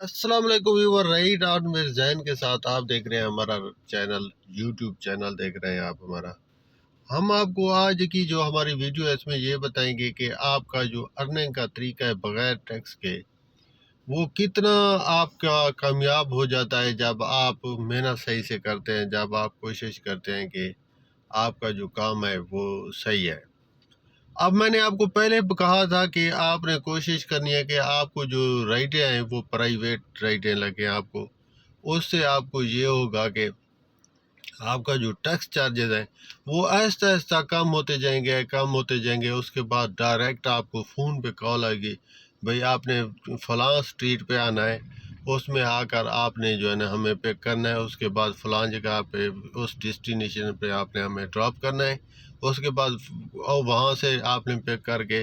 السلام علیکم ویور، right out میرے ذہن کے ساتھ آپ دیکھ رہے ہیں ہمارا چینل، یوٹیوب چینل دیکھ رہے ہیں آپ ہمارا۔ ہم آپ کو آج کی جو ہماری ویڈیو ہے اس میں یہ بتائیں گے کہ آپ کا جو ارننگ کا طریقہ ہے بغیر ٹیکس کے، وہ کتنا آپ کا کامیاب ہو جاتا ہے جب آپ محنت صحیح سے کرتے ہیں، جب آپ کوشش کرتے ہیں کہ آپ کا جو کام ہے وہ صحیح ہے۔ اب میں نے آپ کو پہلے کہا تھا کہ آپ نے کوشش کرنی ہے کہ آپ کو جو رائٹیں ہیں وہ پرائیویٹ رائٹیں لگیں آپ کو۔ اس سے آپ کو یہ ہوگا کہ آپ کا جو ٹیکس چارجز ہیں وہ آہستہ آہستہ کم ہوتے جائیں گے۔ اس کے بعد ڈائریکٹ آپ کو فون پہ کال آئے گی، بھئی آپ نے فلاں اسٹریٹ پہ آنا ہے، اس میں آ کر آپ نے جو ہے نا ہمیں پک کرنا ہے۔ اس کے بعد فلاں جگہ پہ اس ڈیسٹینیشن پہ آپ نے ہمیں ڈراپ کرنا ہے۔ اس کے بعد وہاں سے آپ نے پک کر کے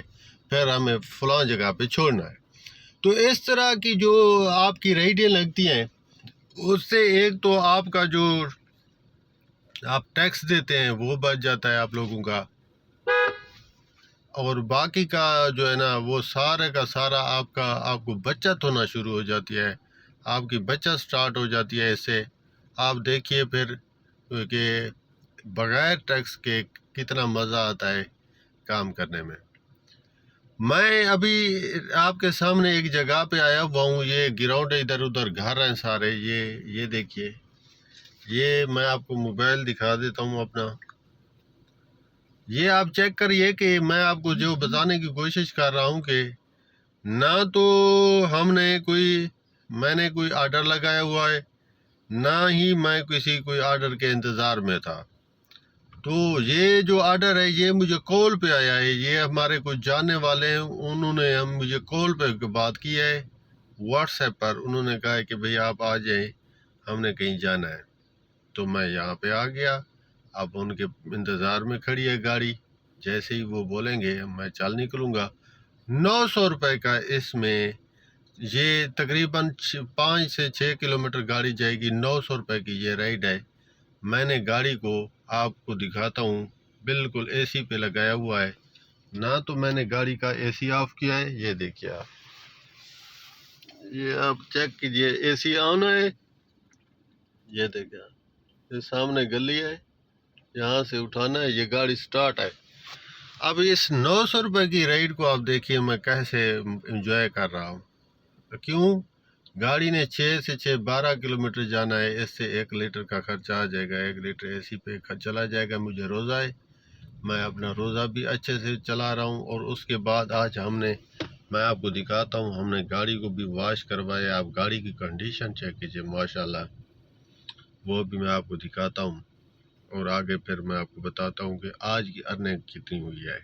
پھر ہمیں فلاں جگہ پہ چھوڑنا ہے۔ تو اس طرح کی جو آپ کی رائڈیں لگتی ہیں، اس سے ایک تو آپ کا جو آپ ٹیکس دیتے ہیں وہ بچ جاتا ہے آپ لوگوں کا، اور باقی کا جو ہے نا وہ سارے کا سارا آپ کو بچت ہونا شروع ہو جاتی ہے، آپ کی بچت سٹارٹ ہو جاتی ہے۔ اس سے آپ دیکھیے پھر کہ بغیر ٹیکس کے کتنا مزہ آتا ہے کام کرنے میں۔ میں ابھی آپ کے سامنے ایک جگہ پہ آیا ہوا ہوں، یہ گراؤنڈ ہے، ادھر ادھر گھر ہیں سارے، یہ دیکھیے، یہ میں آپ کو موبائل دکھا دیتا ہوں اپنا، یہ آپ چیک کریے کہ میں آپ کو جو بتانے کی کوشش کر رہا ہوں کہ نہ تو میں نے کوئی آرڈر لگایا ہوا ہے، نہ ہی میں کوئی آرڈر کے انتظار میں تھا۔ تو یہ جو آرڈر ہے یہ مجھے کال پہ آیا ہے، یہ ہمارے کچھ جاننے والے ہیں، انہوں نے مجھے کال پہ بات کی ہے، واٹس ایپ پر انہوں نے کہا ہے کہ بھئی آپ آ جائیں، ہم نے کہیں جانا ہے۔ تو میں یہاں پہ آ گیا، اب ان کے انتظار میں کھڑی ہے گاڑی، جیسے ہی وہ بولیں گے میں چل نکلوں گا۔ 900 روپے کا اس میں، یہ تقریباً 5 سے 6 کلومیٹر گاڑی جائے گی، 900 روپے کی یہ رائڈ ہے۔ میں نے گاڑی کو آپ کو دکھاتا ہوں، بالکل اے سی پہ لگایا ہوا ہے، نہ تو میں نے گاڑی کا اے سی آف کیا ہے، یہ دیکھیے آپ، یہ آپ چیک کیجئے، اے سی آن ہے، یہ دیکھیں، یہ سامنے گلی ہے، یہاں سے اٹھانا ہے، یہ گاڑی سٹارٹ ہے۔ اب اس 900 روپے کی رائڈ کو آپ دیکھیے میں کیسے انجوائے کر رہا ہوں۔ کیوں؟ گاڑی نے 6 سے 12 کلومیٹر جانا ہے، اس سے 1 لیٹر کا خرچہ آ جائے گا، 1 لیٹر اے سی پہ چلا جائے گا۔ مجھے روزہ ہے، میں اپنا روزہ بھی اچھے سے چلا رہا ہوں، اور اس کے بعد آج میں آپ کو دکھاتا ہوں، ہم نے گاڑی کو بھی واش کروایا۔ آپ گاڑی کی کنڈیشن چیک کیجئے، ماشاءاللہ، وہ بھی میں آپ کو دکھاتا ہوں، اور آگے پھر میں آپ کو بتاتا ہوں کہ آج کی ارننگ کتنی ہوئی ہے۔